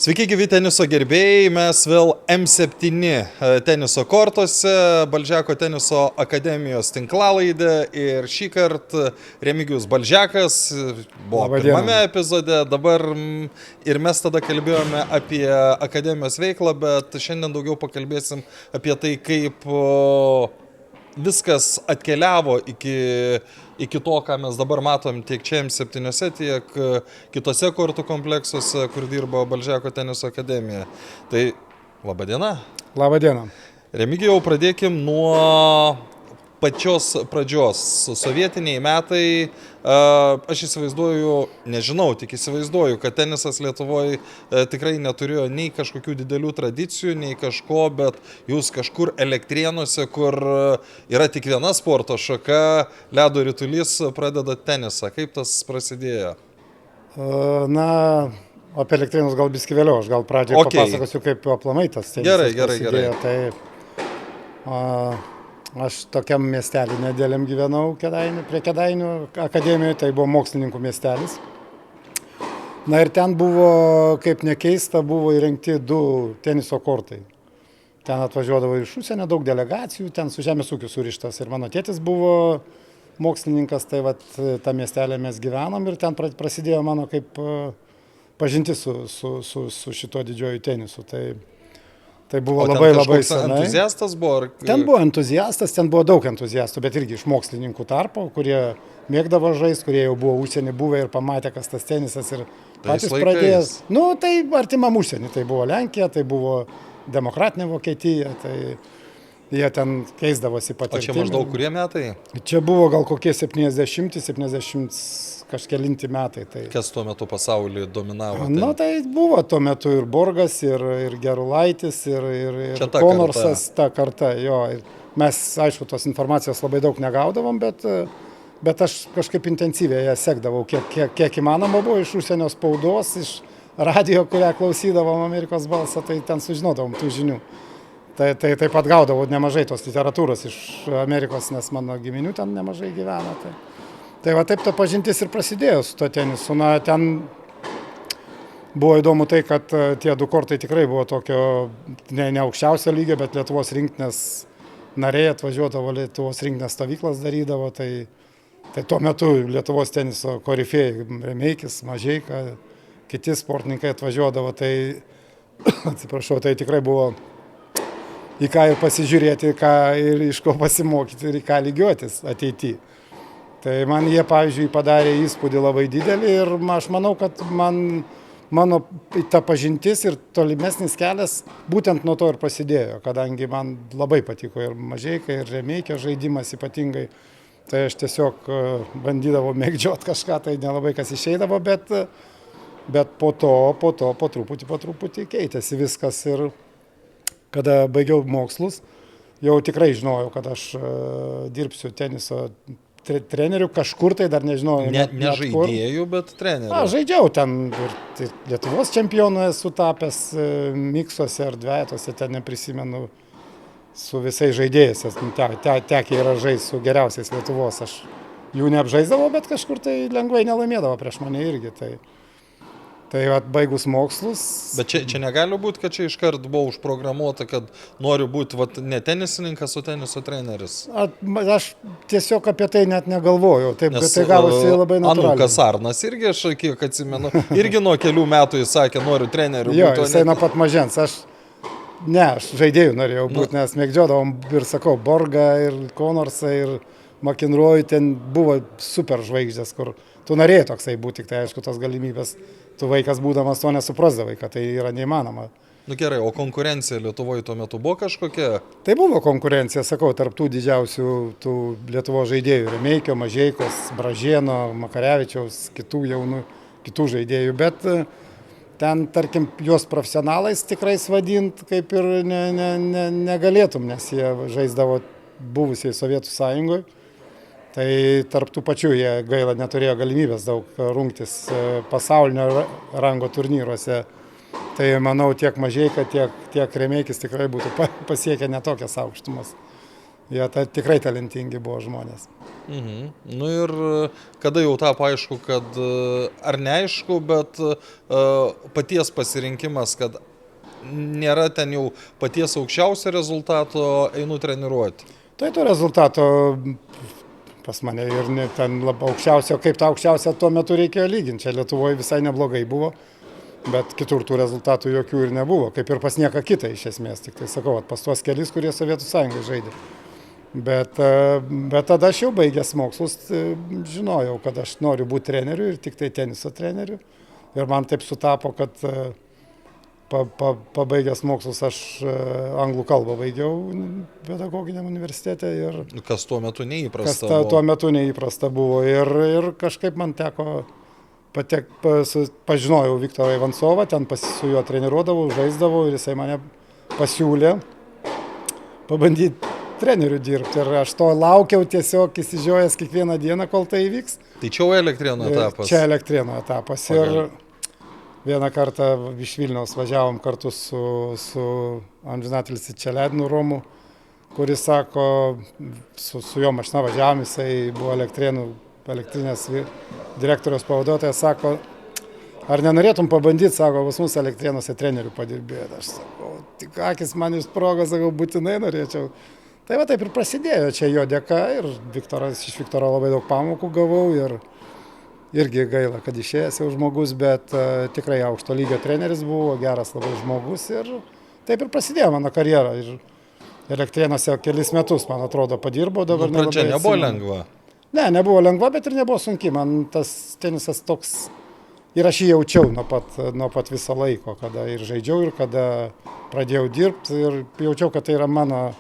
Sveiki, gyvi teniso gerbėjai, mes vėl M7 teniso kortose, Balžeko teniso akademijos tinklalaidė ir šį kartą Remigijus Balžekas buvo pirmame epizode, dabar ir mes tada kalbėjome apie akademijos veiklą, bet šiandien daugiau pakalbėsim apie tai, kaip viskas atkeliavo iki to, ką mes dabar matom tiek čia M7, tiek kitose kortų kompleksuose, kur dirbo Balžeko teniso akademija. Tai laba diena. Labą dieną. Remigijau, pradėkim nuo pačios pradžios. Sovietiniai metai, aš įsivaizduoju, nežinau, tik įsivaizduoju, kad tenisas Lietuvoje tikrai neturėjo nei kažkokių didelių tradicijų, nei kažko, bet jūs kažkur Elektrėnuose, kur yra tik viena sporto šaka, ledo ritulys, pradedat tenisą. Kaip tas prasidėjo? Na, apie Elektrėnus gal biskį vėliau, aš gal pradžioje papasakosiu, kaip aplamai tas tenisas prasidėjo. Tai, aš tokiam miestelį nedėliam gyvenau prie Kėdainių akademijoje, tai buvo mokslininkų miestelis. Na ir ten buvo, kaip nekeista, buvo įrengti 2 teniso kortai. Ten atvažiuodavo iš užsienio daug delegacijų, ten su žemės ūkiu surištas. Ir mano tėtis buvo mokslininkas, tai vat tą miestelį mes gyvenom ir ten prasidėjo mano kaip pažintis su šito didžioju tenisu. Tai buvo labai senai. Entuziastas buvo? Ten buvo entuziastas, ten buvo daug entuziastų, bet irgi iš mokslininkų tarpo, kurie mėgdavo žaisti, kurie jau buvo užsienį buvę ir pamatė, kas tas tenisas ir patys pradėjo. Nu, tai artimam užsienį, tai buvo Lenkija, tai buvo demokratinė Vokietija, tai jie ten keisdavosi patirtimi. O čia maždaug kurie metai? Čia buvo gal kokie 70 kažkelinti metai. Tai... Kas tuo metu pasaulį dominavo? Na, tai buvo tuo metu ir Borgas, ir Gerulaitis, ir Konorsas, ta karta. Jo. Mes, aišku, tos informacijos labai daug negaudavom, bet aš kažkaip intensyviai ją sekdavau, kiek įmanoma buvo iš užsienio spaudos, iš radio, kurią klausydavom Amerikos balsą, tai ten sužinodavom tų žinių. Tai taip pat gaudavau nemažai tos literatūros iš Amerikos, nes mano giminių ten nemažai gyvena. Tai va taip ta pažintis ir prasidėjo su to tenisu. Na, ten buvo įdomu tai, kad tie 2 kortai tikrai buvo tokio ne aukščiausio lygio, bet Lietuvos rinktinės nariai atvažiuodavo, Lietuvos rinktinės stovyklas darydavo. Tai tuo metu Lietuvos teniso korifėjai, Remeikis, Mažeika, kiti sportininkai atvažiuodavo. Tai, atsiprašau, tai tikrai buvo į ką ir pasižiūrėti, ir iš ko pasimokyti ir į ką lygiuotis ateityje. Tai man jie, pavyzdžiui, padarė įspūdį labai didelį ir aš manau, kad mano ta pažintis ir tolimesnis kelias būtent nuo to ir prasidėjo, kadangi man labai patiko ir Mažeika, ir Remeikio žaidimas ypatingai. Tai aš tiesiog bandydavau mėgdžioti kažką, tai nelabai kas išeidavo, bet po truputį keitėsi viskas ir kada baigiau mokslus, jau tikrai žinojau, kad aš dirbsiu teniso trenerių kažkur, tai dar nežinojau. Ne žaidėjų, bet trenerių. Aš žaidžiau ten ir Lietuvos čempionu esu tapęs miksuose ar dvejetuose, ten neprisimenu su visais žaidėjais. Tekę yra žaisti su geriausiais Lietuvos. Aš jų neapžaisdavau, bet kažkur tai lengvai nelaimėdavo prieš mane irgi. Tai baigus mokslus. Bet čia negali būti, kad čia iškart buvo užprogramuota, kad noriu būti ne tenisininkas, o teniso treneris. Aš tiesiog apie tai net negalvojau. Taip, bet tai gavosi labai natūraliai. Anukas Arnas irgi, aš kiek atsimenu, irgi nuo kelių metų jis sakė, noriu treneriu būti. Jo, jisai nuo pat mažens. Aš žaidėjų norėjau būti, nes mėgdžiodavom ir sakau, Borgą, ir Konorsą, ir McEnroe, ten buvo super žvaigždės, kur tu norėjai toksai būti, tik tai aišku, tos galimybės. Tu vaikas būdamas to nesuprasdavai, kad tai yra neįmanoma. Nu gerai, o konkurencija Lietuvoje tuo metu buvo kažkokia? Tai buvo konkurencija, sakau, tarp tų didžiausių tų Lietuvos žaidėjų. Remeikio, Mažeikos, Bražėno, Makarevičiaus, kitų žaidėjų. Bet ten, tarkim, juos profesionalais tikrais vadint, kaip ir negalėtum, nes jie žaisdavo buvusiai Sovietų Sąjungoje. Tai tarp tų pačių jie gaila neturėjo galimybės daug rungtis pasaulinio rango turnyruose. Tai manau tiek Mažeika, tiek Remeikis tikrai būtų pasiekę netokias aukštumas. Jie tikrai talentingi buvo žmonės. Nu ir kada jau tapo aišku, kad, ar neaišku, bet paties pasirinkimas, kad nėra ten jau paties aukščiausio rezultato, einu treniruoti. Tai to rezultato pas mane ir ne ten aukščiausio, kaip tą aukščiausią tuo metu reikėjo lyginti. Čia Lietuvoje visai neblogai buvo, bet kitur tų rezultatų jokių ir nebuvo, kaip ir pas nieką kitą iš esmės. Tik tai sakau, pas tuos kelis, kurie Sovietų Sąjungai žaidė. Bet tada aš jau baigęs mokslus, žinojau, kad aš noriu būti treneriu ir tik tai teniso treneriu. Ir man taip sutapo, kad pabaigęs mokslus aš anglų kalbą baigiau pedagoginiam universitete. Kas tuo metu neįprasta buvo. Tuo metu neįprasta buvo. Ir kažkaip man teko pažinojau Viktorą Ivancovą, ten su juo treniruodavau, žaisdavau ir jisai mane pasiūlė pabandyti trenerių dirbti. Ir aš to laukiau tiesiog įsižiojęs kiekvieną dieną, kol tai įvyks. Tai čia jau Elektrėnų etapas? Čia Elektrėnų etapas. Ir vieną kartą iš Vilniaus važiavom kartu su amžinatilsį Čeledinu Romu, kuris sako, su jo mašina važiavom, jisai buvo elektrinės direktoriaus pavaduotojas, sako, ar nenorėtum pabandyti, sako, pas mus Elektrėnuose trenerių padirbėti. Aš sakau, tik akis man iš progos, sakau, būtinai norėčiau. Tai va taip ir prasidėjo čia jo dėka ir iš Viktoro labai daug pamokų gavau ir irgi gaila, kad išėjęs jau žmogus, bet tikrai aukšto lygio treneris buvo, geras labai žmogus ir taip ir prasidėjo mano karjera. Ir Elektrėnuose kelis metus, man atrodo, padirbau dabar. Pradžia nebuvo lengva? Ne, nebuvo lengva, bet ir nebuvo sunki. Man tas tenisas toks ir aš jį jaučiau nuo pat viso laiko, kada ir žaidžiau ir kada pradėjau dirbti ir jaučiau, kad tai yra mano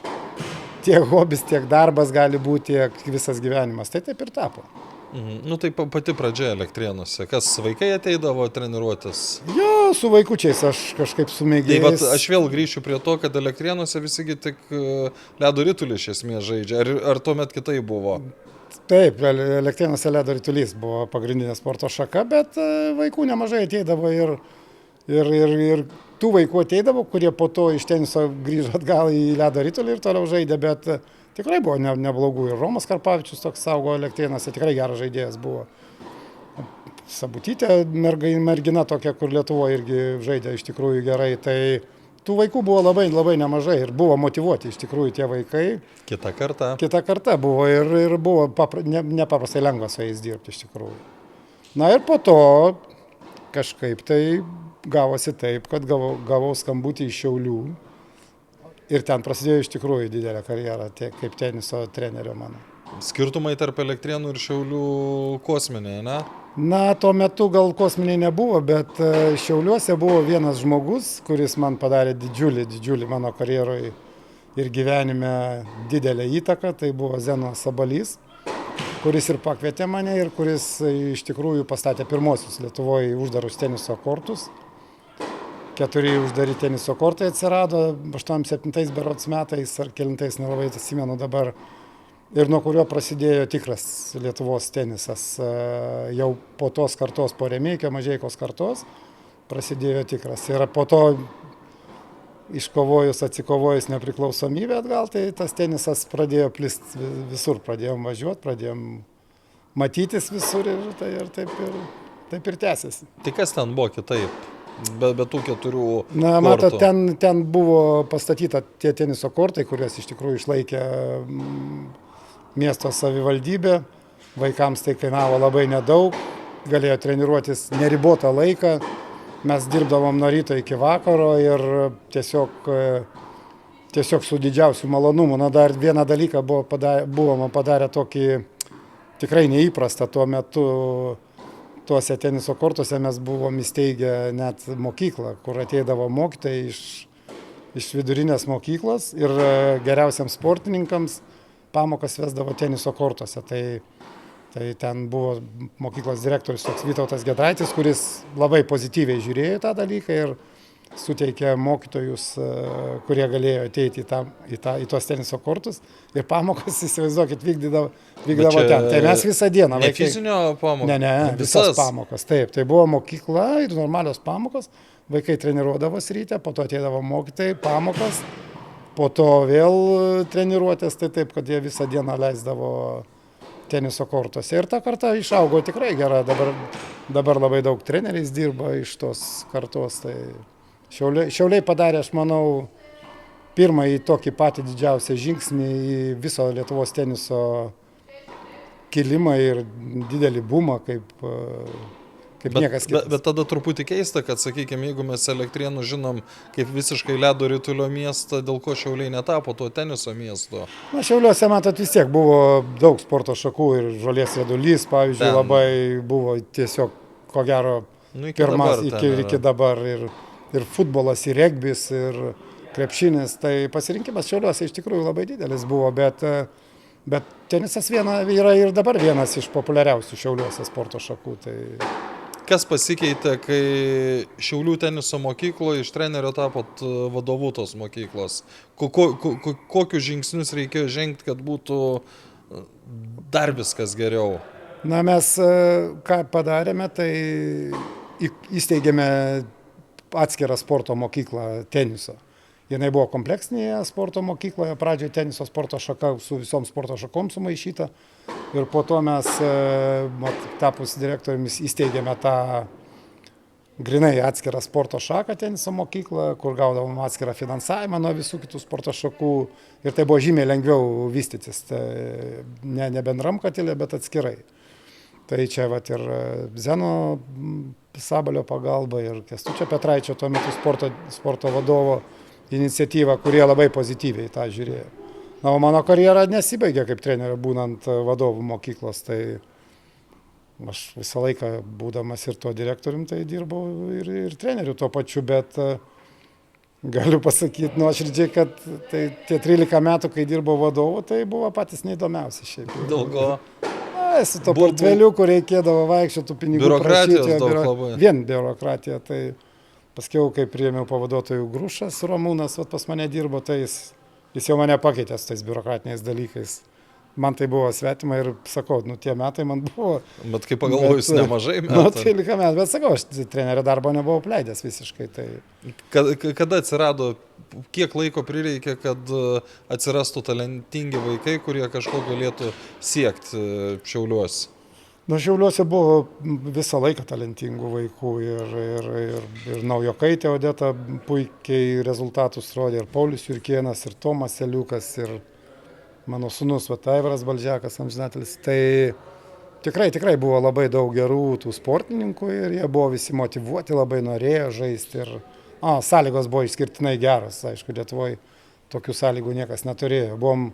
tiek hobis, tiek darbas gali būti, tiek visas gyvenimas. Tai taip ir tapo. Nu tai pati pradžia Elektrėnuose. Kas, vaikai ateidavo treniruotis? Jo, su vaikučiais aš kažkaip sumėgėjęs. Tai vat, aš vėl grįšiu prie to, kad Elektrėnuose visigi tik ledo ritulį iš esmės žaidžia. Ar tuomet kitai buvo? Taip, Elektrėnuose ledo ritulys buvo pagrindinė sporto šaka, bet vaikų nemažai ateidavo ir tų vaikų ateidavo, kurie po to iš teniso grįžo atgal į ledo ritulį ir toliau žaidė, bet tikrai buvo neblogų. Ir Romas Karpavičius toks saugo Elektrėnuose, tikrai geras žaidėjas buvo. Sabutytė mergina tokia, kur Lietuvoje irgi žaidė iš tikrųjų gerai. Tai tų vaikų buvo labai, labai nemažai ir buvo motyvuoti iš tikrųjų tie vaikai. Kita karta buvo ir buvo nepaprastai lengva su jais dirbti iš tikrųjų. Na ir po to kažkaip tai gavosi taip, kad gavau skambutį iš Šiaulių ir ten prasidėjo iš tikrųjų didelė karjera kaip teniso trenerio mano. Skirtumai tarp Elektrėnų ir Šiaulių kosminiai, ne? Na, tuo metu gal kosminiai nebuvo, bet Šiauliuose buvo vienas žmogus, kuris man padarė didžiulį mano karjeroje ir gyvenime didelę įtaką. Tai buvo Zenonas Sabalys, kuris ir pakvietė mane ir kuris iš tikrųjų pastatė pirmosius Lietuvoje uždarus teniso kortus. 4 uždari teniso kortai atsirado 87 berods metais ar kelintais, nelabai atsimenu dabar. Ir nuo kurio prasidėjo tikras Lietuvos tenisas. Jau po tos kartos, po Remeikio, Mažeikos kartos, prasidėjo tikras. Ir po to atsikovojus nepriklausomybę atgal, tai tas tenisas pradėjo plisti visur. Pradėjom važiuoti, pradėjom matytis visur ir taip ir tęsiasi. Tai kas ten buvo kitaip? Be tų 4 kortų. Na, matot, ten buvo pastatyta tie teniso kortai, kuriuos iš tikrųjų išlaikė miesto savivaldybė. Vaikams tai kainavo labai nedaug, galėjo treniruotis neribotą laiką. Mes dirbdavom nuo ryto iki vakaro ir tiesiog su didžiausiu malonumu. Na, dar vieną dalyką buvome padarę tokį tikrai neįprastą tuo metu. Tuose teniso kortuose mes buvom įsteigę net mokyklą, kur ateidavo mokytojai iš vidurinės mokyklos ir geriausiams sportininkams pamokas vesdavo teniso kortuose. Tai ten buvo mokyklos direktorius toks Vytautas Gedraitis, kuris labai pozityviai žiūrėjo tą dalyką ir suteikė mokytojus, kurie galėjo ateiti į tuos teniso kortus ir pamokas, įsivaizduokit, vykdydavo ten. Tai mes visą dieną. Ne fizinio pamokas? Ne, visas pamokas. Taip, tai buvo mokykla ir normalios pamokos. Vaikai treniruodavos ryte, po to ateidavo mokytojai, pamokas, po to vėl treniruotės, tai taip, kad jie visą dieną leisdavo teniso kortuose. Ir ta karta išaugo tikrai gera, dabar labai daug treneriais dirba iš tos kartos. Tai Šiauliai padarė, aš manau, pirmąjį tokį patį didžiausią žingsnį į viso Lietuvos teniso kilimą ir didelį bumą, kaip niekas kitas. Bet tada truputį keista, kad, sakykime, jeigu mes Elektrėnų žinom kaip visiškai ledo ritulio miestą, dėl ko Šiauliai netapo tuo teniso miesto. Na, Šiauliuose, matot, vis tiek buvo daug sporto šakų ir žolės riedulys, pavyzdžiui, labai buvo tiesiog, ko gero, pirmas iki dabar ir futbolas, ir regbis, ir krepšinis. Tai pasirinkimas Šiauliuose iš tikrųjų labai didelis buvo, bet tenisas yra ir dabar vienas iš populiariausių Šiauliuose sporto šakų. Tai kas pasikeitė, kai Šiaulių teniso mokykloje iš trenerio tapot vadovu tos mokyklos? Kokius žingsnius reikėjo žengti, kad būtų dar viskas geriau? Na, mes ką padarėme, tai įsteigėme atskirą sporto mokyklą teniso. Jinai buvo kompleksinėje sporto mokykloje, pradžioje teniso sporto šaka su visom sporto šakom sumaišyta. Ir po to mes, tapus direktoriumis, įsteigėme tą grinai atskirą sporto šaką teniso mokyklą, kur gaudavom atskirą finansavimą nuo visų kitų sporto šakų. Ir tai buvo žymiai lengviau vystytis, ne bendram katilė, bet atskirai. Tai čia ir Zeno Sabalio pagalba ir Kęstučio Petraičio tuo metu sporto vadovo iniciatyva, kurie labai pozityviai tą žiūrėjo. Na, o mano karjera nesibaigė kaip trenerio būnant vadovų mokyklos, tai aš visą laiką būdamas ir to direktorium, tai dirbau ir treneriu tuo pačiu, bet galiu pasakyti nuoširdžiai, kad tai tie 13 metų, kai dirbau vadovu, tai buvo patys neįdomiausi šiaip. Dėl ko? Su to portfeliu, kur reikėdavo vaikščiotų pinigų biurokratijos daug labai. Vien biurokratija, tai paskiau, kai priėmiau pavaduotojų Grušas, Ramūnas pas mane dirbo, tai jis jau mane pakeitė su tais biurokratiniais dalykais. Man tai buvo svetima ir sakau, tie metai man buvo. Bet kaip pagalvojus, nemažai metų. Nu, 13 metų, bet sakau, aš trenerio darbo nebuvau pleidęs visiškai. Tai Kada atsirado, kiek laiko prireikė, kad atsirastų talentingi vaikai, kurie kažko galėtų siekti Šiauliuose? Nu, Šiauliuose buvo visą laiką talentingų vaikų ir Naujokaitė Odeta puikiai rezultatus rodė, ir Paulius Jurkėnas, ir Tomas Eliukas, ir mano sūnus Aivaras Balžekas, amžinatelis. Tai tikrai buvo labai daug gerų tų sportininkų ir jie buvo visi motyvuoti, labai norėjo žaisti. Sąlygos buvo išskirtinai geros, aišku, Lietuvoje tokių sąlygų niekas neturėjo. Buvom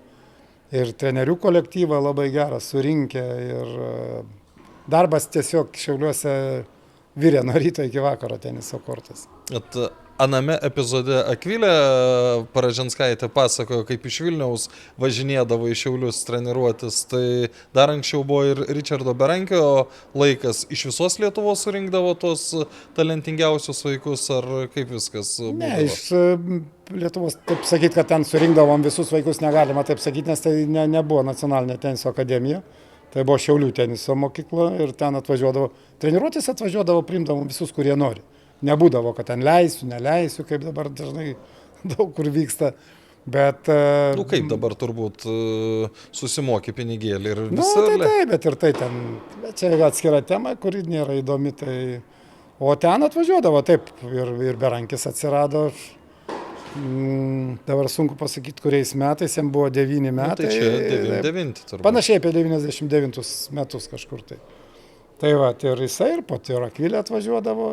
ir trenerių kolektyvą labai gerą surinkę ir darbas tiesiog Šiauliuose virė nuo ryto iki vakaro teniso kortas. Aname epizode Akvilė Paražanskaitė pasakojo, kaip iš Vilniaus važinėdavo į Šiaulius treniruotis. Tai dar anksčiau buvo ir Ričardo Berankio laikas. Iš visos Lietuvos surinkdavo tos talentingiausius vaikus, ar kaip viskas būdavo? Ne, iš Lietuvos, taip sakyti, kad ten surinkdavom visus vaikus negalima taip sakyti, nes tai nebuvo Nacionalinė teniso akademija. Tai buvo Šiaulių teniso mokykla ir ten atvažiuodavo, treniruotis atvažiuodavo, priimdavom visus, kurie nori. Nebūdavo, kad ten leisiu, neleisiu, kaip dabar dažnai daug kur vyksta. Bet kaip dabar turbūt susimoki pinigėlį ir visą. Bet ir tai ten, čia atskira tema, kuri nėra įdomi. Tai, o ten atvažiuodavo, taip, ir Berankis atsirado. Dabar sunku pasakyti, kuriais metais, jam buvo 9 metai. Tai čia 99 turbūt. Panašiai apie 99 metus kažkur tai. Tai ir jisai, ir po to ir Akvilė atvažiuodavo.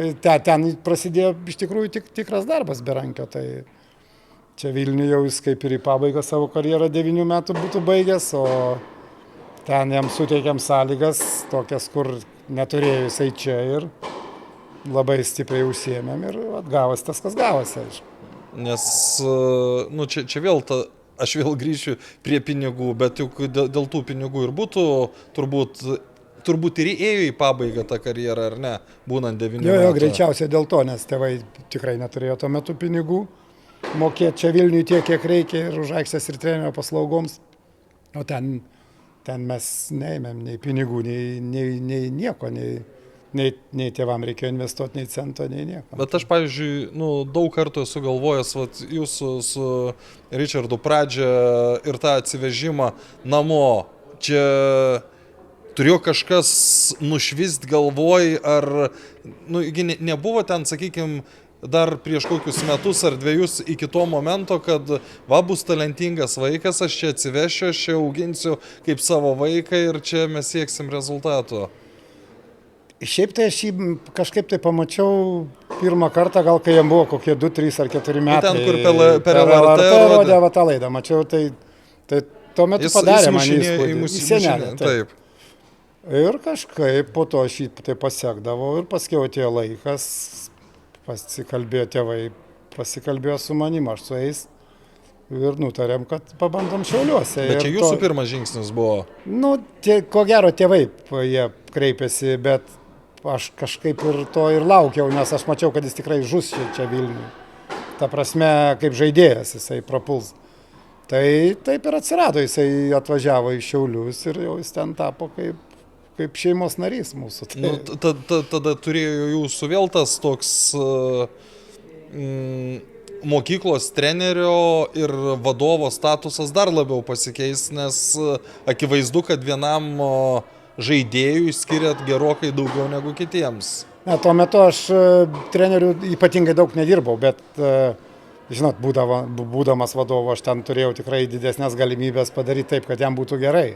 Ir ten prasidėjo iš tikrųjų tikras darbas Berankio. Tai čia Vilniuje jau jis kaip ir į pabaigą savo karjerą 9 metų būtų baigęs, o ten jam suteikėm sąlygas tokias, kur neturėjo jisai čia ir labai stipriai užsiėmėm ir gavosi tas, kas gavosi, aišku. Nes, čia vėl aš vėl grįšiu prie pinigų, bet juk dėl tų pinigų ir būtų turbūt ir ėjo į pabaigą tą karjerą, ar ne, būnant 9 metų. Jo, greičiausiai dėl to, nes tėvai tikrai neturėjo tuo metu pinigų mokėti čia Vilniui tiek, kiek reikia ir už aikštės ir trenerio paslaugoms. O ten mes neėmėm nei pinigų, nei nieko, nei tėvam reikėjo investuoti, nei cento, nei nieko. Bet aš, pavyzdžiui, daug kartų esu galvojęs, jūsų su Ričardu pradžią ir tą atsivežimą namo. čia turėjo kažkas nušvist galvoj, ar nebuvo ten, sakykime, dar prieš kokius metus ar 2 iki to momento, kad bus talentingas vaikas, aš čia atsivešiu, aš čia auginsiu kaip savo vaiką ir čia mes sieksim rezultato. Šiaip tai aš jį kažkaip tai pamačiau pirmą kartą, gal kai jam buvo kokie 2, 3 ar 4 metai. Ten, kur per LRT rodė va tą laidą, mačiau, tai tuo metu padarė man įspūdį. Į senelį. Taip. Ir kažkaip po to aš jį tai pasiekdavau ir paskiau atėjo laikas, pasikalbėjo tėvai, pasikalbėjo su manim, aš su jais ir nutarėm, kad pabandom Šiauliuose. Bet čia jūsų pirmas žingsnis buvo? Ko gero tėvai jie kreipėsi, bet aš kažkaip ir to ir laukiau, nes aš mačiau, kad jis tikrai žus čia Vilniuje. Ta prasme, kaip žaidėjas jisai prapuls. Tai taip ir atsirado, jisai atvažiavo į Šiaulius ir jau jis ten tapo kaip šeimos narys mūsų. Tada turėjo jūsų vėl tas toks mokyklos trenerio ir vadovo statusas dar labiau pasikeis, nes akivaizdu, kad vienam žaidėjui skiriat gerokai daugiau negu kitiems. Tuo metu aš trenerių ypatingai daug nedirbau, bet, žinot, būdamas vadovu, aš ten turėjau tikrai didesnės galimybės padaryti taip, kad jam būtų gerai.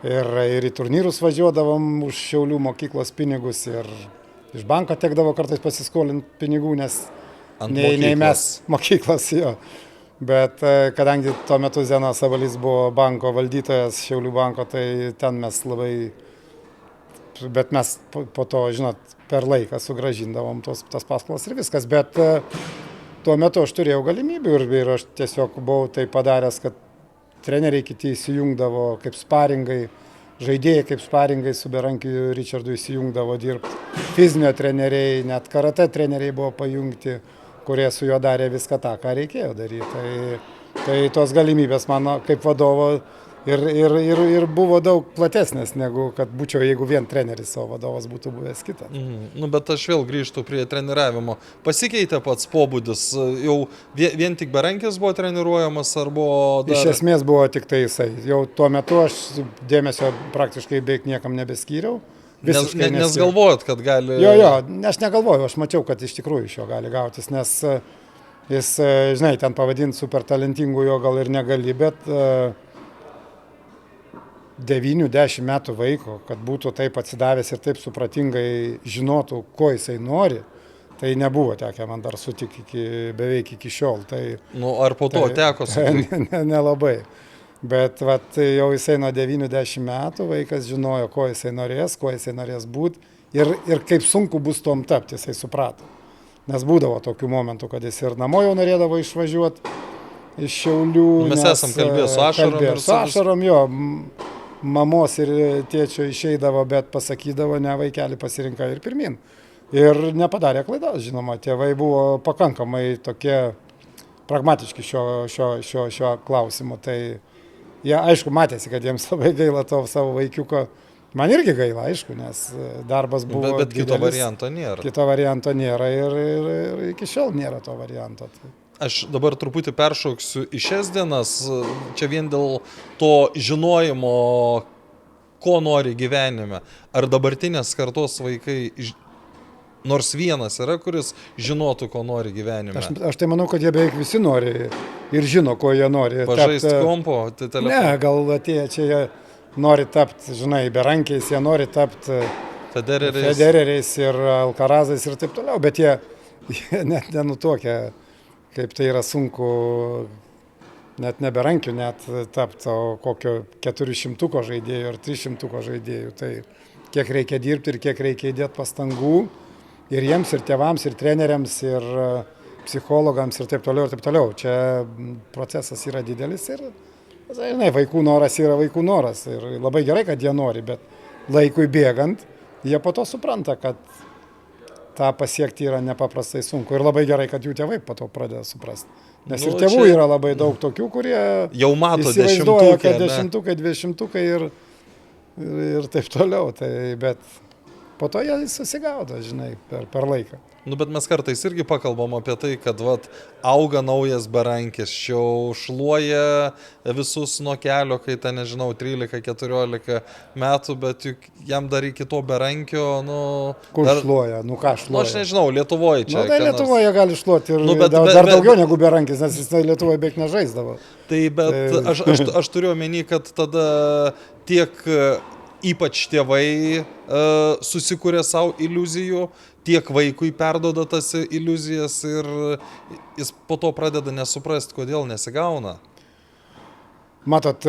Ir į turnyrus važiuodavom už Šiaulių mokyklos pinigus ir iš banko tekdavo kartais pasiskolinti pinigų, nes nei mes mokyklos jo. Bet kadangi tuo metu Zenas Sabalys buvo banko valdytojas Šiaulių banko, tai ten mes labai, bet mes po to, žinot, per laiką sugrąžindavom tas paskolas ir viskas. Bet tuo metu aš turėjau galimybių ir aš tiesiog buvau tai padaręs, kad treneriai kiti įsijungdavo kaip sparingai, žaidėjai kaip sparingai su Berankiu Richardu įsijungdavo dirbti. Fizinio treneriai, net karate treneriai buvo pajungti, kurie su juo darė viską tą, ką reikėjo daryti. Tai tos galimybės mano kaip vadovo ir buvo daug platesnės, negu kad būčiau, jeigu vien treneris, o vadovas būtų buvęs kitas. Bet aš vėl grįžtu prie treniravimo. Pasikeitė pats pobūdis, jau vien tik Berankis buvo treniruojamas ar buvo dar... Iš esmės buvo tik tai jisai. Jau tuo metu aš dėmesio praktiškai beveik niekam nebeskyriau. Nes galvojot, kad gali... Jo, aš negalvojau, aš mačiau, kad iš tikrųjų iš jo gali gautis, nes jis, žinai, ten pavadinti super talentingų jo gal ir negali, bet 9-10 metų vaiko, kad būtų taip atsidavęs ir taip supratingai žinotų, ko jisai nori, tai nebuvo tekę man dar sutikti beveik iki šiol. Ar po to teko sutikti? Nelabai. Bet jau jisai nuo 9-10 metų vaikas žinojo, ko jisai norės būti ir kaip sunku bus tom tapti, jisai suprato. Nes būdavo tokių momentų, kad jis ir namo jau norėdavo išvažiuoti iš Šiaulių. Mes esam kalbėję su ašarom. Su ašarom, jo, mamos ir tėčio išeidavo, bet pasakydavo, ne, vaikelį pasirinka ir pirmin. Ir nepadarė klaidos, žinoma, tėvai buvo pakankamai tokie pragmatiški šio klausimu. Tai jie, aišku, matėsi, kad jiems labai gaila to savo vaikiuko. Man irgi gaila, aišku, nes darbas buvo bet kito didelis. varianto nėra. Kito varianto nėra ir iki šiol nėra to varianto. Aš dabar truputį peršauksiu į šias dienas, čia vien dėl to žinojimo, ko nori gyvenime. Ar dabartinės kartos vaikai, nors vienas yra, kuris žinotų, ko nori gyvenime? Aš tai manau, kad jie beveik visi nori ir žino, ko jie nori. Pažaisti kompo, telefoną? Ne, gal atėję čia jie nori tapti, žinai, Berankiais, jie nori tapti Federeriais ir Alcarazais ir taip toliau, bet jie net nenutuokia, kaip tai yra sunku, net ne Berankiu net tapti, o kokio 400 žaidėjų ar 300 žaidėjų. Tai kiek reikia dirbti ir kiek reikia įdėti pastangų ir jiems, ir tėvams, ir treneriams, ir psichologams ir taip toliau, ir taip toliau. Čia procesas yra didelis ir, žinai, vaikų noras yra vaikų noras. Ir labai gerai, kad jie nori, bet laikui bėgant, jie po to supranta, kad tą pasiekti yra nepaprastai sunku. Ir labai gerai, kad jų tėvai po to pradeda suprasti. Nes ir tėvų yra labai daug tokių, kurie jau mato įsivaizduoja, kad 10-ai, 20-ai ir taip toliau. Tai, bet po to jie susigaudo, žinai, per laiką. Nu, bet mes kartais irgi pakalbam apie tai, kad vat, auga naujas berankis, jau šluoja visus nuo kelio, kai ten, nežinau, 13-14 metų, bet juk jam dar iki to berankio, nu... Kur šluoja? Nu ką šluoja? Nu, aš nežinau, Lietuvoje čia. Nu, tai Lietuvoje gali šluoti ir dar daugiau negu berankis, nes jis Lietuvoje beveik nežaisdavo. Tai, bet aš turiu omeny, kad tada tiek ypač tėvai susikūrė savo iliuzijų, tiek vaikui perdoda tas iliuzijas ir jis po to pradeda nesuprasti, kodėl nesigauna. Matot,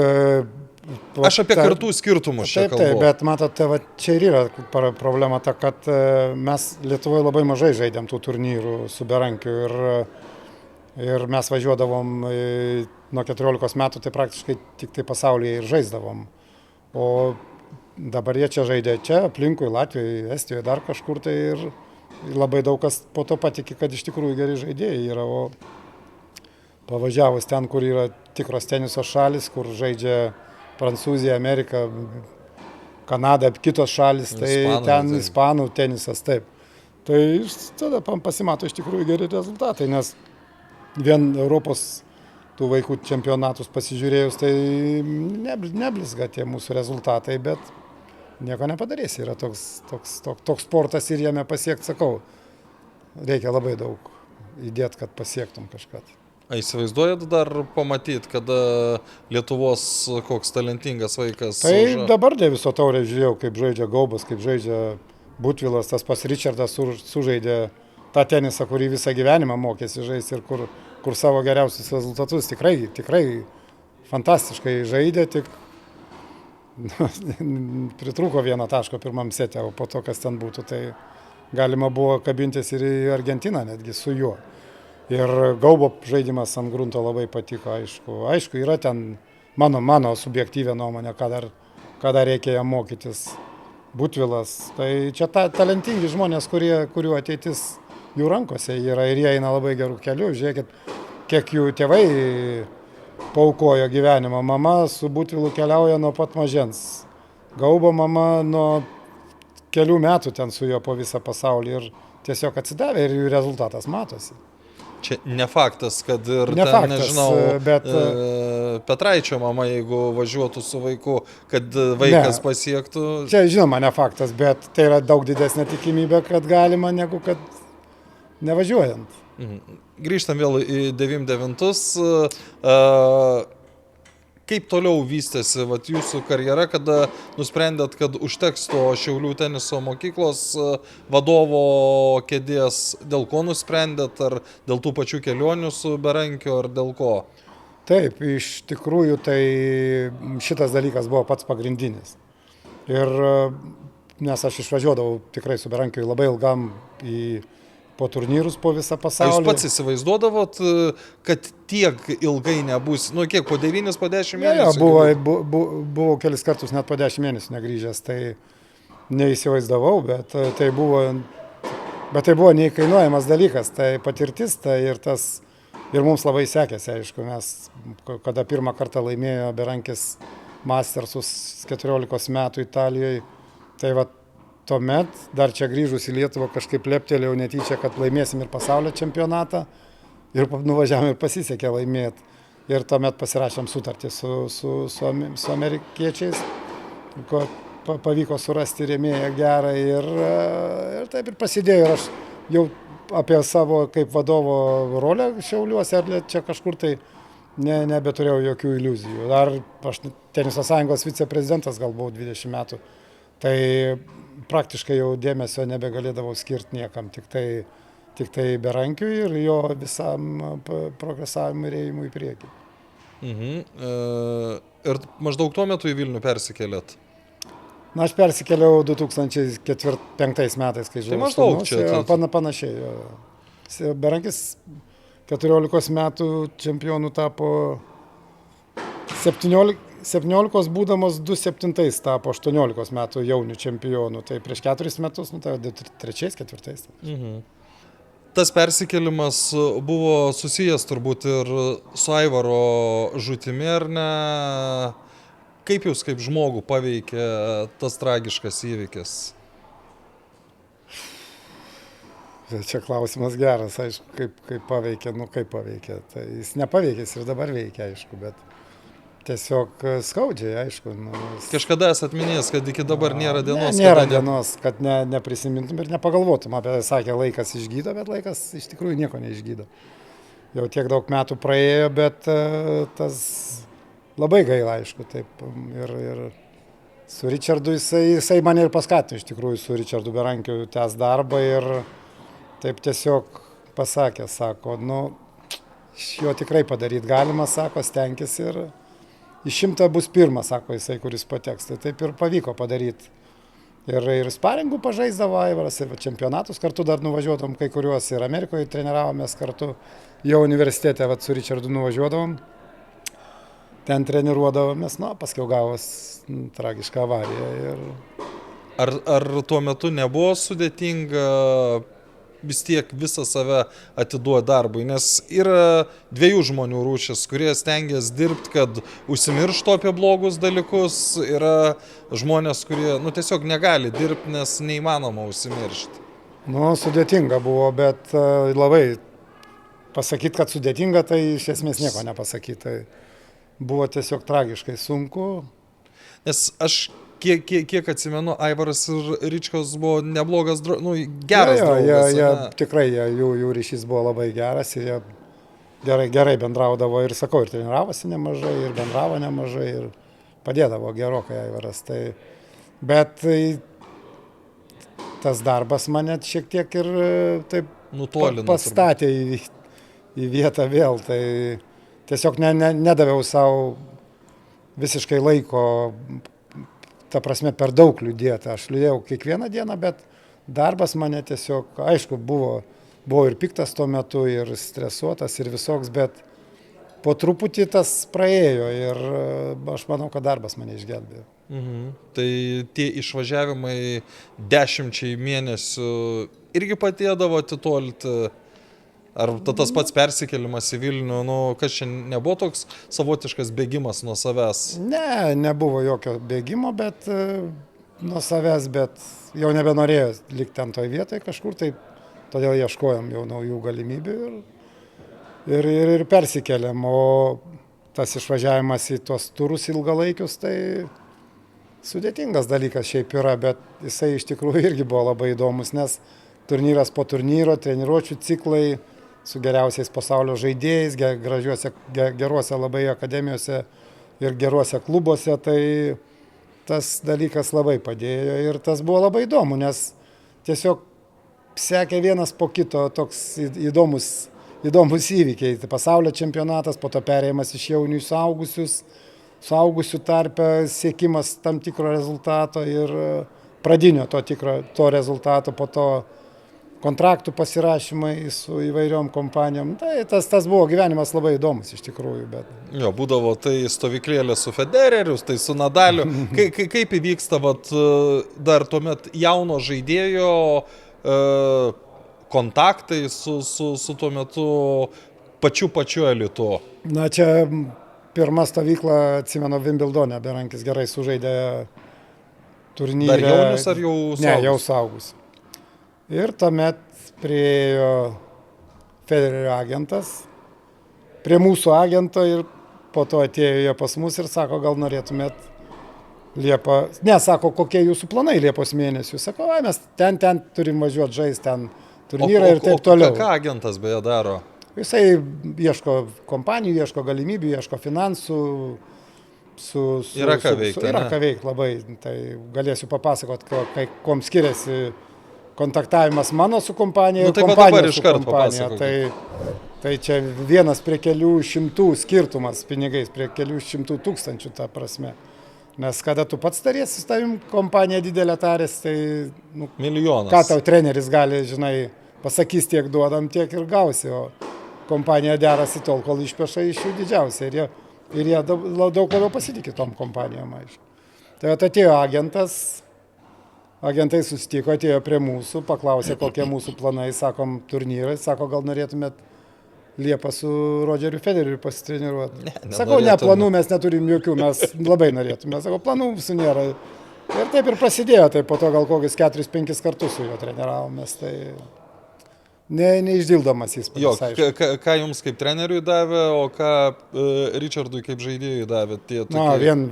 aš apie kartų skirtumus čia kalbu. Taip, bet matot, čia ir yra problema ta, kad mes Lietuvoje labai mažai žaidėm tų turnyrų su berankiu ir mes važiuodavom nuo 14 metų, tai praktiškai tik tai pasaulyje ir žaisdavom. O dabar jie čia žaidė čia, aplinkui, Latvijoje, Estijoje, dar kažkur tai ir labai daug kas po to patikė, kad iš tikrųjų geri žaidėjai yra, o pavažiavus ten, kur yra tikros teniso šalis, kur žaidžia Prancūzija, Amerika, Kanada, kitos šalis, tai ten ispanų tenisas, taip. Tai tada pasimato iš tikrųjų geri rezultatai, nes vien Europos tų vaikų čempionatus pasižiūrėjus, tai neblizga tie mūsų rezultatai, bet nieko nepadarys, yra toks sportas ir jame pasiekti, sakau, reikia labai daug įdėti, kad pasiektum kažką. Įsivaizduojat dar pamatyti, kada Lietuvos koks talentingas vaikas? Tai dabar Deiviso taurę žiūrėjau, kaip žaidžia Gaubas, kaip žaidžia Butvilas, tas pas Ričardas sužaidė tą tenisą, kurį visą gyvenimą mokėsi žaisti ir kur savo geriausius rezultatus tikrai fantastiškai žaidė, tik pritrūko vieną taško pirmam sete, o po to, kas ten būtų, tai galima buvo kabintis ir į Argentiną netgi su juo. Ir Gaubo žaidimas ant grunto labai patiko, aišku, yra ten mano subjektyvė nuomonė, ką dar reikia jam mokytis. Butvilas, tai čia talentingi žmonės, kurių ateitis jų rankose yra ir jie eina labai gerų kelių. Žiūrėkit, kiek jų tėvai paaukojo gyvenimą. Mama su Butvilu keliauja nuo pat mažens. Gaubo mama nuo kelių metų ten su juo po visą pasaulį ir tiesiog atsidavė ir jų rezultatas matosi. Čia ne faktas, kad ir ne ten, faktas, nežinau, bet Petraičio mama, jeigu važiuotų su vaiku, kad vaikas pasiektų. Čia žinoma ne faktas, bet tai yra daug didesnė tikimybė, kad galima, negu kad nevažiuojant. Grįžtam vėl į 99-us. Kaip toliau vystėsi jūsų karjera, kada nusprendėt, kad užteks to Šiaulių teniso mokyklos vadovo kėdės, dėl ko nusprendėt, ar dėl tų pačių kelionių su berankiu, ar dėl ko? Taip, iš tikrųjų tai šitas dalykas buvo pats pagrindinis. Ir nes aš išvažiuodavau tikrai su berankiu labai ilgam po turnyrus po visą pasaulį. Jūs pats įsivaizduodavot, kad tiek ilgai nebus, nu kiek, po 9, po 10 mėnesių? Buvau kelis kartus net po 10 mėnesių negrįžęs, tai neįsivaizdavau, bet tai buvo neįkainuojamas dalykas, tai patirtis, tai ir mums labai sekėsi, aišku, mes, kada pirmą kartą laimėjo berankis Mastersus 14 metų Italijoje, tai tuomet, dar čia grįžus į Lietuvą, kažkaip leptelėjau netyčia, kad laimėsim ir pasaulio čempionatą ir nuvažiavom ir pasisekė laimėti. Ir tuomet pasirašėm sutartį su amerikiečiais, pavyko surasti rėmėją gerą ir taip ir prasidėjo. Ir aš jau apie savo kaip vadovo rolę Šiauliuose ar čia kažkur tai nebeturėjau jokių iliuzijų. Dar aš Teniso sąjungos viceprezidentas gal buvau 20 metų. Tai praktiškai jau dėmesio nebegalėdavau skirti niekam, tik tai berankiui ir jo visam progresavimui ir ėjimui į priekį. Ir maždaug tuo metu į Vilnių persikėlėt? Na, aš persikėliau 2005 metais, kai žinau. Tai maždaug čia? Panašiai. Berankis 14 metų čempionų tapo 17 būdamas 2007 tapo 18 metų jaunių čempionų, tai prieš 4 metus, tai 3-4. Tas persikėlimas buvo susijęs turbūt ir su Aivaro žūtimi, ar ne? Kaip jūs kaip žmogų paveikė tas tragiškas įvykis? Čia klausimas geras, aišku, kaip paveikė, kaip paveikė. Tai jis nepaveikęs ir dabar veikia, aišku, bet tiesiog skaudžiai, aišku. Kažkada esat minėjęs, kad iki dabar nėra dienos. Nėra dienos, kad neprisimintum ir nepagalvotum apie, sakė, laikas išgydo, bet laikas iš tikrųjų nieko neišgydo. Jau tiek daug metų praėjo, bet tas labai gaila, aišku, taip. Ir su Richardu jisai mane ir paskatino, iš tikrųjų, su Richardu Berankiu tęs darbą ir taip tiesiog pasakė, sako, iš jo tikrai padaryti galima, sako, stenkis ir iš 100 bus pirmas, sako jisai, kuris pateks. Tai taip ir pavyko padaryti. Ir sparingų pažaisdavo Aivaras, ir čempionatus kartu dar nuvažiuodavom kai kuriuos, ir Amerikoje treniravomės kartu, jau universitete su Richardu nuvažiuodavom, ten treniruodavomės, paskui gavos tragišką avariją. Ar tuo metu nebuvo sudėtinga vis tiek visą save atiduoti darbui, nes yra dviejų žmonių rūšis, kurie stengiasi dirbti, kad užsimirštų apie blogus dalykus, yra žmonės, kurie tiesiog negali dirbti, nes neįmanoma užsimiršti. Sudėtinga buvo, bet labai pasakyti, kad sudėtinga, tai iš esmės nieko nepasakyti. Tai buvo tiesiog tragiškai sunku. Nes aš kiek atsimenu, Aivaras ir Ričkas buvo neblogas, geras draugas. Tikrai, jų ryšys buvo labai geras ir jie gerai bendraudavo ir, sakau, ir treniravosi nemažai, ir bendravo nemažai, ir padėdavo gerokai Aivaras. Bet tas darbas mane šiek tiek ir taip pastatė į vietą vėl. Tai tiesiog nedaviau savo visiškai laiko, ta prasme, per daug liūdėti. Aš liūdėjau kiekvieną dieną, bet darbas mane tiesiog, aišku, buvo ir piktas tuo metu, ir stresuotas, ir visoks, bet po truputį tas praėjo ir aš manau, kad darbas mane išgelbėjo. Tai tie išvažiavimai 10 mėnesių irgi padėdavo atitolti? Ar tas pats persikėlimas į Vilnių, kas čia nebuvo toks savotiškas bėgimas nuo savęs? Ne, nebuvo jokio bėgimo, bet nuo savęs, bet jau nebenorėjo likti ten toj vietoj kažkur, tai todėl ieškojom jau naujų galimybių ir persikėlėm. O tas išvažiavimas į tuos turus ilgalaikius, tai sudėtingas dalykas šiaip yra, bet jisai iš tikrųjų irgi buvo labai įdomus, nes turnyras po turnyro, treniruočių ciklai, su geriausiais pasaulio žaidėjais, geruose labai akademijose ir geruose klubuose, tai tas dalykas labai padėjo ir tas buvo labai įdomu, nes tiesiog sekė vienas po kito toks įdomus įvykiai. Tai pasaulio čempionatas, po to perėjimas iš jaunių į suaugusių tarpe, siekimas tam tikro rezultato ir pradinio to rezultato, po to kontraktų pasirašymai su įvairiom kompanijom. Tai tas buvo gyvenimas labai įdomus iš tikrųjų. Bet... Jo, būdavo tai stovyklėlė su Federeriu, tai su Nadaliu. Kaip įvyksta dar tuomet jauno žaidėjo kontaktai su tuo metu pačiu elitu? Čia pirma stovykla, atsimenu, Wimbledone, Berankis gerai sužaidė turnyrę. Dar jaunius ar jau suaugus? Ne, jau suaugus. Ir tuomet priėjo Federerio agentas, prie mūsų agento ir po to atėjo jie pas mus ir sako, gal norėtumėt Liepą, sako, kokie jūsų planai Liepos mėnesių. Sako, mes ten turim važiuoti žaisti, ten turnyrą ir taip toliau. O ką agentas beje daro? Jisai ieško kompanijų, ieško galimybių, ieško finansų. Yra ką veikti. Yra ką veikti labai. Tai galėsiu papasakot, kuom skiriasi kontaktavimas mano su kompanija ir kompanijos su kompanija. Tai čia vienas prie kelių šimtų skirtumas pinigais, prie kelių šimtų tūkstančių, ta prasme. Nes kada tu pats tariesi, su tavim kompanija didelė tarės, tai milijonas. Ką tau treneris gali, pasakys, tiek duodam, tiek ir gausi, o kompanija derasi tol, kol išpeša iš jų didžiausia. Ir jie daug labiau pasitikė tom kompanijom, aišku. Tai atėjo agentai susitiko, atėjo prie mūsų, paklausė, kokie mūsų planai, sakom, turnyrai, sako, gal norėtumėt Liepą su Rodgeriu Federeriu pasitreniruoti. Sakau, ne, planų mes neturim jokių, mes labai norėtume, sakau, planų mūsų nėra. Ir taip ir prasidėjo, tai po to gal kokius 4-5 kartus su juo treniravomės, tai neišdildomas įspūdis. Jo, ką jums kaip treneriui davė, o ką Richardui kaip žaidėjui davė?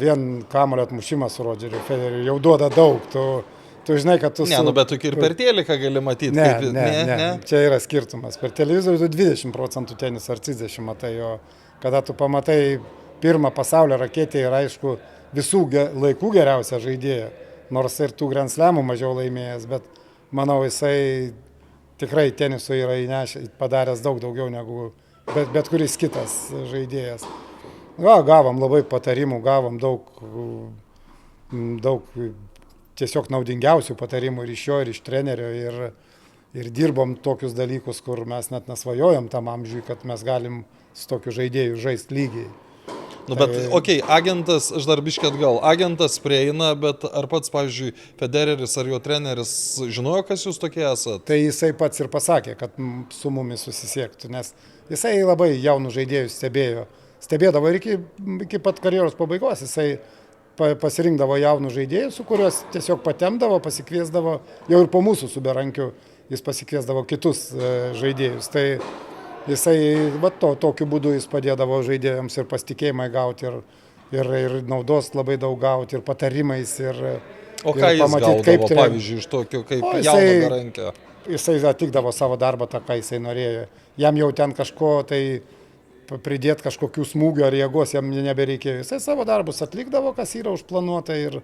Vien kamuolio atmušimas su Rodgeriu Federeriu jau duoda daug. Tu žinai, kad tu... Bet tu ir per teliką gali matyti. Ne. Čia yra skirtumas. Per televizorių tu 20% tenisą ar 30% matai, o kada tu pamatai pirmą pasaulio raketę ir aišku visų laikų geriausią žaidėją, nors ir tų Grand Slamų mažiau laimėjęs, bet manau jisai tikrai teniso yra padaręs daug daugiau negu bet kuris kitas žaidėjas. Gavom labai patarimų, gavom daug tiesiog naudingiausių patarimų ir iš jo, ir iš trenerio, ir dirbom tokius dalykus, kur mes net nesvajojom tam amžiui, kad mes galim su tokiu žaidėju žaisti lygiai. Bet, agentas, aš dar biškį atgal, agentas prieina, bet ar pats, pavyzdžiui, Federeris ar jo treneris žinojo, kas jūs tokie esate? Tai jisai pats ir pasakė, kad su mumis susisiektų, nes jisai labai jaunų žaidėjų stebėdavo ir iki pat karjeros pabaigos, jisai pasirinkdavo jaunų žaidėjų, su kuriuos tiesiog patemdavo, pasikviesdavo, jau ir po mūsų su Berankiu jis pasikviesdavo kitus žaidėjus. Tai jisai, tokiu būdu jis padėdavo žaidėjams ir pasitikėjimai gauti, ir naudos labai daug gauti, ir patarimais, O ką jis gaudavo, pavyzdžiui, iš tokio kaip jauno Berankio? Jisai atlikdavo savo darbą tą, ką jisai norėjo. Jam jau ten kažko, tai pridėti kažkokių smūgių ar jėgos jam nebereikėjo. Jisai savo darbus atlikdavo, kas yra užplanuota ir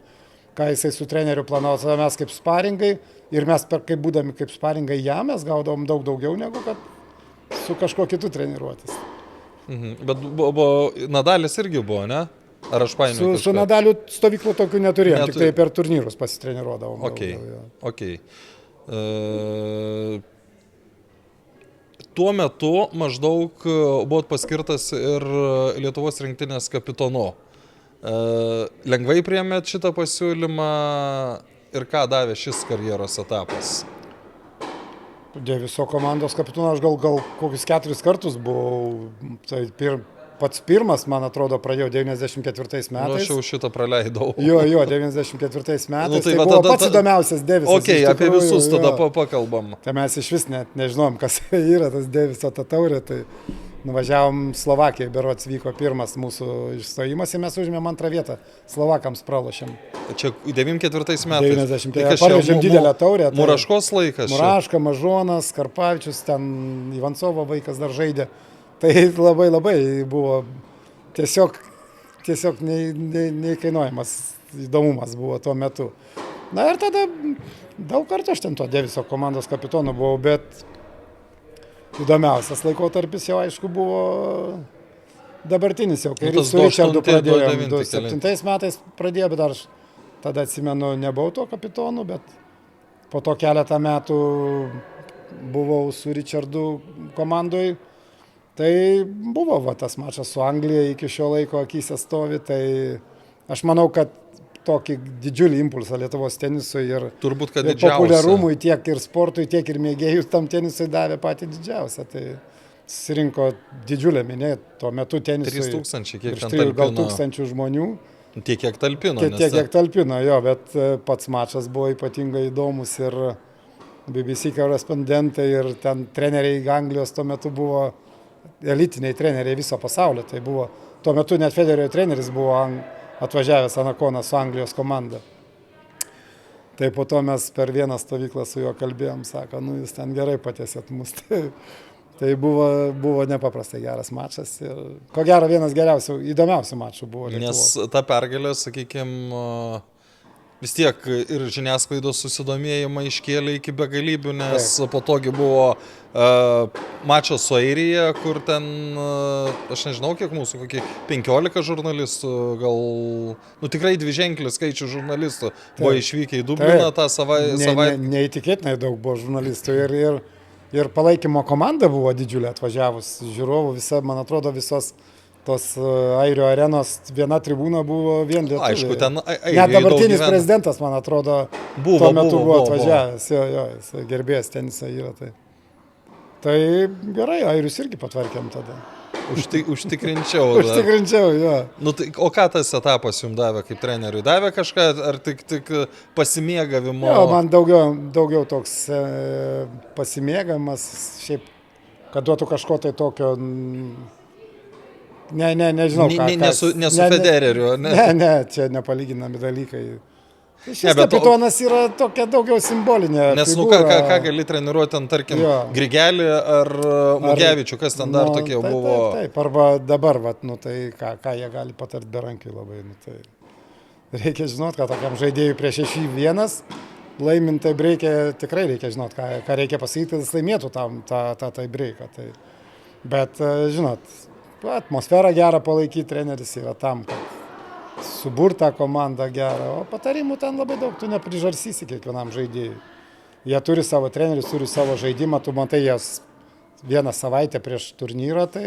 ką jisai su treneriu planavo. Mes kaip sparingai ir mes, kaip būdami kaip sparingai jam, mes gaudavom daug daugiau negu kad su kažkuo kitu treniruotis. Bet Nadalis irgi buvo, ne? Ar aš paėmiau? Su Nadaliu stovyklų tokių neturėjom, tik tai per turnyrus pasitreniruodavom. Okay. Tuo metu maždaug buvot paskirtas ir Lietuvos rinktinės kapitonu. Lengvai priėmėt šitą pasiūlymą ir ką davė šis karjeros etapas? Deiviso komandos kapitonas aš gal kokius 4 kartus buvau. Tai pats pirmas, man atrodo, pradėjau 94 metais. Aš jau šitą praleidau. Jo, 94 metais. Tai buvo pats įdomiausias Deivisas. Apie visus tada pakalbam. Tai mes iš vis net nežinom, kas yra tas Deiviso ta taurė. Tai nuvažiavom Slovakijai, berods vyko pirmas mūsų išstojimas ir mes užėmėm 2 vietą. Slovakams pralošėm. Čia 94 metais. 94. Parvežėm didelę taurę. Muraškos laikas. Muraška, Mažonas, Karpavičius, ten Ivancovo vaikas dar žaidė. Tai labai buvo tiesiog neįkainuojamas įdomumas buvo tuo metu. Na ir tada daug kartų aš ten to Deiviso komandos kapitonu buvau, bet įdomiausias laikotarpis jau aišku buvo dabartinis jau, kai su Richardu pradėjom. 2007 metais pradėjo, bet aš tada atsimenu, nebuvau to kapitonu, bet po to keletą metų buvau su Richardu komandoj. Tai buvo tas mačas su Anglija iki šio laiko akyse stovi, tai aš manau, kad tokį didžiulį impulsą Lietuvos tenisui ir populiarumui tiek ir sportui, tiek ir mėgėjų tam tenisui davė patį didžiausią. Tai susirinko didžiulė minė, tuo metu tenisui 3000, kiek ten talpino. Gal 1000 žmonių. Tiek kiek talpino. Kiek talpino, jo, bet pats mačas buvo ypatingai įdomus ir BBC korespondentai ir ten treneriai Anglijos tuo metu buvo elitiniai treneriai viso pasaulio. Tai buvo, tuo metu net Federerio treneris buvo atvažiavęs Anakonas su Anglijos komanda. Tai po to mes per vieną stovyklą su juo kalbėjom, sako, jūs ten gerai patiesėt mus. Tai buvo nepaprastai geras mačas ir ko gero vienas geriausių, įdomiausių mačų buvo Lietuvos. Nes ta pergalė, sakykime, vis tiek ir žiniasklaidos susidomėjimą iškėlė iki begalybių, nes po togi buvo mačas su Airija, kur ten, aš nežinau, kiek mūsų, kokį 15 žurnalistų, gal, tikrai dviženklis skaičių žurnalistų buvo išvykę į Dubliną tą savaitę. Neįtikėtinai daug buvo žurnalistų ir palaikymo komanda buvo didžiulė atvažiavus žiūrovų, man atrodo, visos tos Airio arenos viena tribūna buvo vien lietuviai. Aišku, ten net dabartinis prezidentas, man atrodo, tuo metu buvo atvažiavęs. Jis gerbėjas tenisą yra. Tai gerai, airius irgi patvarkėm tada. Užtikrinčiau. Užtikrinčiau, jo. Nu, tai, o ką tas etapas jums davė kaip treneriui? Davė kažką, ar tik pasimėgavimo? Jo, man daugiau toks pasimėgavimas, šiaip, kad duotų kažko tai tokio, nežinau ką. Ne su Federeriu, ne? Ne, čia nepalyginami dalykai. Šis kapitonas yra tokia daugiau simbolinė nes, figūra. Nes, ką gali treniruoti, tarkim, Grigelį ar Mugevičių, kas ten dar tokie buvo? Taip, arba dabar, tai ką jie gali patarti Berankiui labai. Tai reikia žinot, kad tokiam žaidėjui prieš 6-1 laimint tai tikrai reikia žinot, ką reikia pasakyti, kad jis laimėtų tą breiką. Bet, žinot, atmosferą gerą palaikyti treneris yra tam, kad suburtą komandą gerą, o patarimų ten labai daug, tu neprižarsysi kiekvienam žaidėjui. Jie turi savo trenerius, turi savo žaidimą, tu matai jas vieną savaitę prieš turnyrą, tai,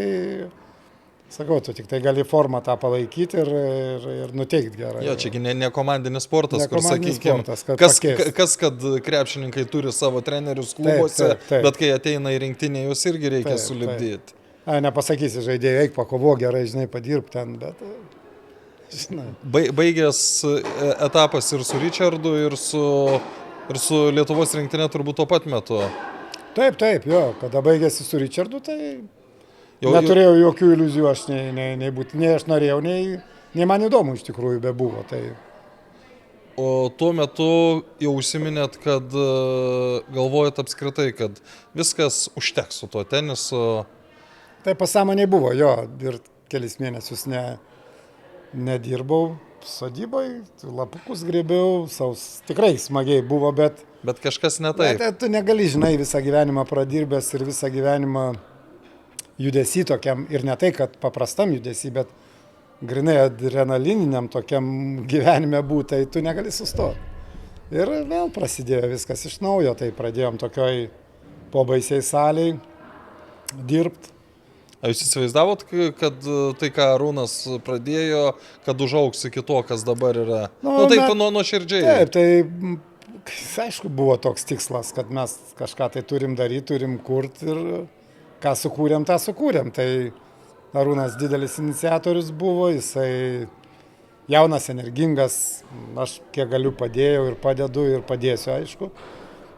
sakau, tu tik tai gali formą tą palaikyti ir nuteikti gerai. Jo, čiagi ne komandinis sportas, kur, sakykime, kas, kad krepšininkai turi savo trenerius klubuose, bet kai ateina į rinktinę, jūs irgi reikia sulipdyti. Nepasakysi žaidėjai, eik pakovo gerai, žinai, padirb ten, bet... Baigęs etapas ir su Richardu, ir su Lietuvos rinktinė turbūt tuo pat metu. Taip, jo, kada baigėsi su Richardu, tai neturėjau jokių iliuzijų, aš nei aš norėjau, nei man įdomu iš tikrųjų bebuvo. Tai... O tuo metu jau užsiminėt, kad galvojat apskritai, kad viskas užteks su tuo tenisu. Tai pasąmonėj buvo, jo, ir kelis mėnesius nedirbau sodyboj, lapukus grėbiau, tikrai smagiai buvo, bet... Bet kažkas ne taip. Bet tu negali, žinai, visą gyvenimą pradirbęs ir visą gyvenimą judesį tokiam, ir ne tai, kad paprastam judesį, bet grinai adrenalininiam tokiam gyvenime būtai, tu negali sustoti. Ir vėl prasidėjo viskas iš naujo, tai pradėjom tokioj pobaisiai saliai dirbti. Ar jūs įsivaizdavot, kad tai, ką Arūnas pradėjo, kad užaugs iki to, kas dabar yra? Taip, nuoširdžiai. Taip, tai aišku buvo toks tikslas, kad mes kažką tai turim daryti, turim kurti ir ką sukūrėm, tą sukūrėm. Tai Arūnas didelis iniciatorius buvo, jisai jaunas, energingas, aš kiek galiu padėjau ir padedu ir padėsiu, aišku.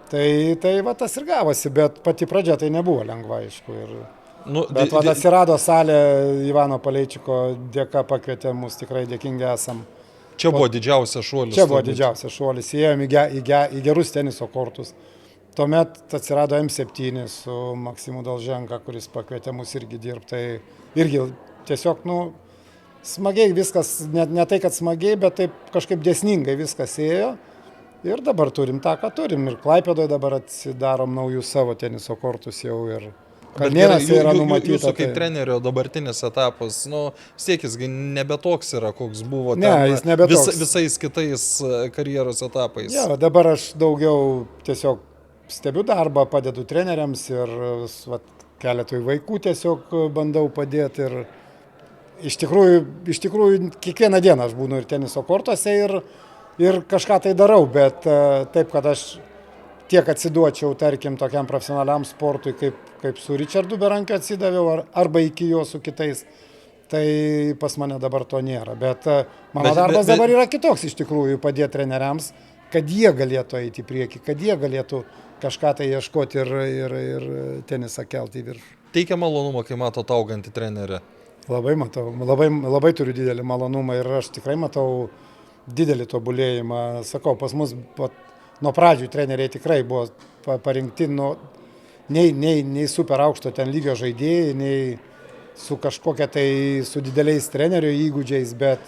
Tai va tas ir gavosi, bet pati pradžia tai nebuvo lengva, aišku. Bet atsirado salė Ivano Paleičiko dėka, pakvietė mus, tikrai dėkingi esam. Čia buvo didžiausias šuolis. Čia buvo didžiausias šuolis, įėjom į gerus teniso kortus. Tuomet atsirado M7 su Maksimu Dalženka, kuris pakvietė mus irgi dirbti. Tai irgi tiesiog, smagiai viskas, ne tai, kad smagiai, bet taip kažkaip dėsningai viskas ėjo. Ir dabar turim tą, ką turim. Ir Klaipėdoje dabar atsidarom naujus savo teniso kortus jau ir... Kalnėnuose yra numatyta. Jūsų kaip trenerio dabartinis etapas, siekis nebe toks yra, koks buvo jis nebe toks. Visais kitais karjeros etapais. Jo, dabar aš daugiau tiesiog stebiu darbą, padedu treneriams ir keletui vaikų tiesiog bandau padėti. Ir iš tikrųjų kiekvieną dieną aš būnu ir teniso kortuose ir kažką tai darau, bet taip, kad aš tiek atsiduočiau, tarkim, tokiam profesionaliam sportui, kaip su Richardu Berankiu atsidaviau, arba iki jo su kitais, tai pas mane dabar to nėra. Bet mano darbas dabar yra kitoks iš tikrųjų, padėti treneriams, kad jie galėtų eiti į priekį, kad jie galėtų kažką tai ieškoti ir tenisą kelti į viršų. Teikia malonumą, kai mato augantį trenerį? Labai matau, labai turiu didelį malonumą ir aš tikrai matau didelį tobulėjimą. Sakau, pas mus nuo pradžių treneriai tikrai buvo parinkti nei super aukšto ten lygio žaidėjai, nei su kažkokia tai su dideliais trenerio įgūdžiais, bet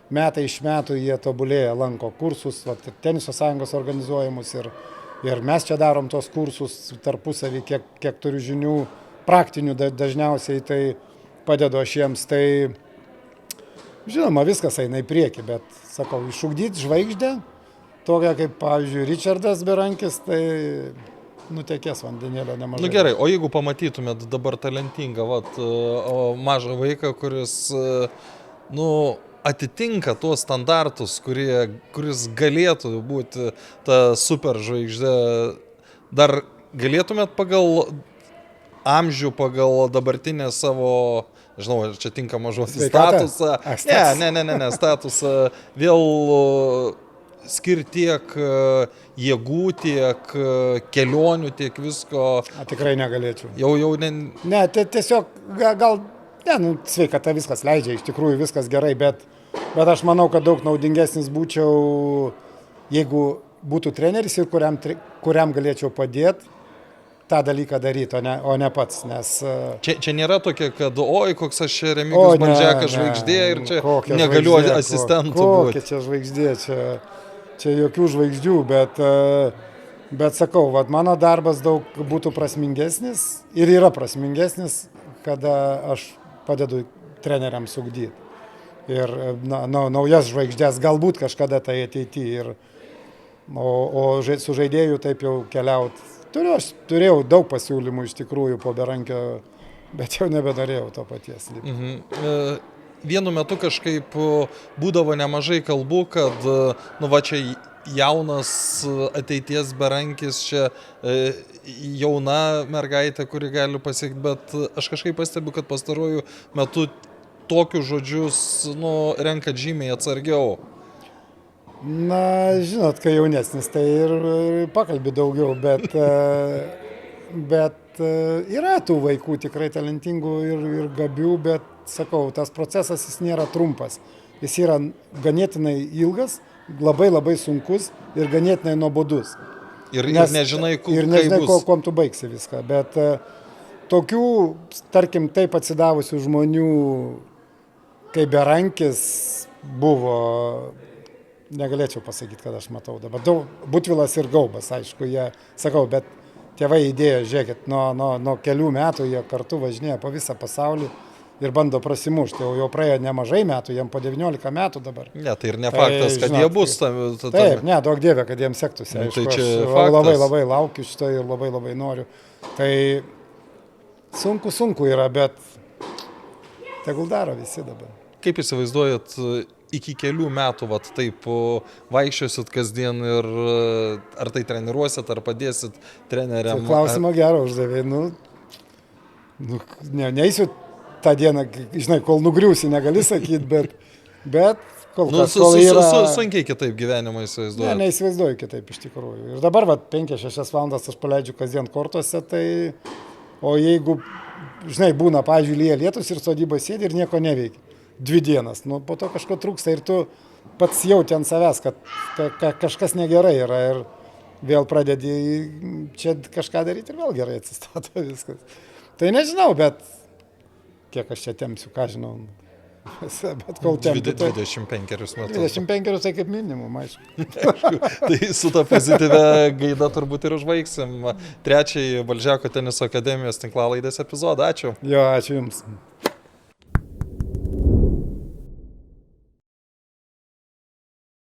metai iš metų jie tobulėja, lanko kursus, teniso sąjungos organizuojamus ir mes čia darom tos kursus tarpusavį, kiek turiu žinių, praktinių dažniausiai, tai padedu aš jiems, tai žinoma, viskas eina į priekį, bet sakau, išugdyti žvaigždę, tokia kaip, pavyzdžiui, Richardas Berankis, tai nutekės vandenėlio nemažai. Gerai, o jeigu pamatytumėt dabar talentingą mažą vaiką, kuris atitinka tuos standartus, kuris galėtų būti ta super žvaigždė, dar galėtumėt pagal amžių pagal dabartinę savo, žinau, ar čia tinkama žodis, Sveikatą? statusą. Ne, statusą. Vėl skirti tiek jėgų, tiek kelionių, tiek visko. Tikrai negalėčiau. Jau ne. Ne, tiesiog gal, sveikata viskas leidžia, iš tikrųjų viskas gerai, bet aš manau, kad daug naudingesnis būčiau, jeigu būtų treneris ir kuriam galėčiau padėti tą dalyką daryti, o ne pats, nes... Čia nėra tokia, kad oi, koks aš čia Remigijus Balžekas žvaigždė ir čia negaliu asistentų būti. Kokia čia žvaigždė, čia jokių žvaigždžių, bet sakau, mano darbas daug būtų prasmingesnis ir yra prasmingesnis, kada aš padedu treneriams ugdyti. Ir naujas žvaigždės galbūt kažkada tai ateityje. O su žaidėjų taip jau keliauti. Aš turėjau daug pasiūlymų iš tikrųjų po berankio, bet jau nebenorėjau to paties. Vienu metu kažkaip būdavo nemažai kalbų, kad čia jaunas ateities berankis, čia jauna mergaitė, kuri gali pasiekti, bet aš kažkaip pastebiu, kad pastaruoju metu tokius žodžius renkat žymiai atsargiau. Na, žinot, kai jaunesnis, tai ir pakalbi daugiau, bet yra tų vaikų tikrai talentingų ir gabių, bet, sakau, tas procesas jis nėra trumpas. Jis yra ganėtinai ilgas, labai labai sunkus ir ganėtinai nuobodus. Ir nežinai, kuom tu baigsi viską, bet tokių, tarkim, taip atsidavusių žmonių, kaip berankis buvo... Negalėčiau pasakyti, kad aš matau dabar. Butvilas ir Gaubas, aišku, jie, sakau, bet tėvai įdėjo, žiūrėkit, nuo kelių metų jie kartu važinėja po visą pasaulį ir bando prasimušti. Jau praėjo nemažai metų, jiem po 19 metų dabar. Ne, tai ir ne faktas, kad jie bus. Taip, daug dievė, kad jiems sektųsi. Aišku, aš labai laukiu šito ir labai noriu. Tai sunku yra, bet tegul daro visi dabar. Kaip įsivaizduojat, iki kelių metų taip vaikščiosit kasdien ir ar tai treniruosit, ar padėsit treneriam? Klausimą gerą uždavė. Neįsiu tą dieną, žinai, kol nugriūsi, negali sakyti, bet kol kas yra... Sunkiai kitaip gyvenimą įsivaizduoju. Neįsivaizduoju kitaip iš tikrųjų. Ir dabar 5-6 valandas aš paleidžiu kasdien kortuose, tai... O jeigu, žinai, būna, pavyzdžiui, lyja lietus ir sodyba sėdi ir nieko neveikia. 2 dienas, po to kažko trūksta ir tu pats jauti ant savęs, kad kažkas negerai yra ir vėl pradedi čia kažką daryti ir vėl gerai atsistato viskas. Tai nežinau, bet kiek aš čia tempsiu, ką žinau. Bet kol tempiu. 25 metus. 25 tai kaip minimum, aišku. Tai su ta pozityvia gaida turbūt ir užbaigsim 3. Balžeko teniso akademijos tinklalaidės epizodą. Ačiū. Jo, ačiū Jums.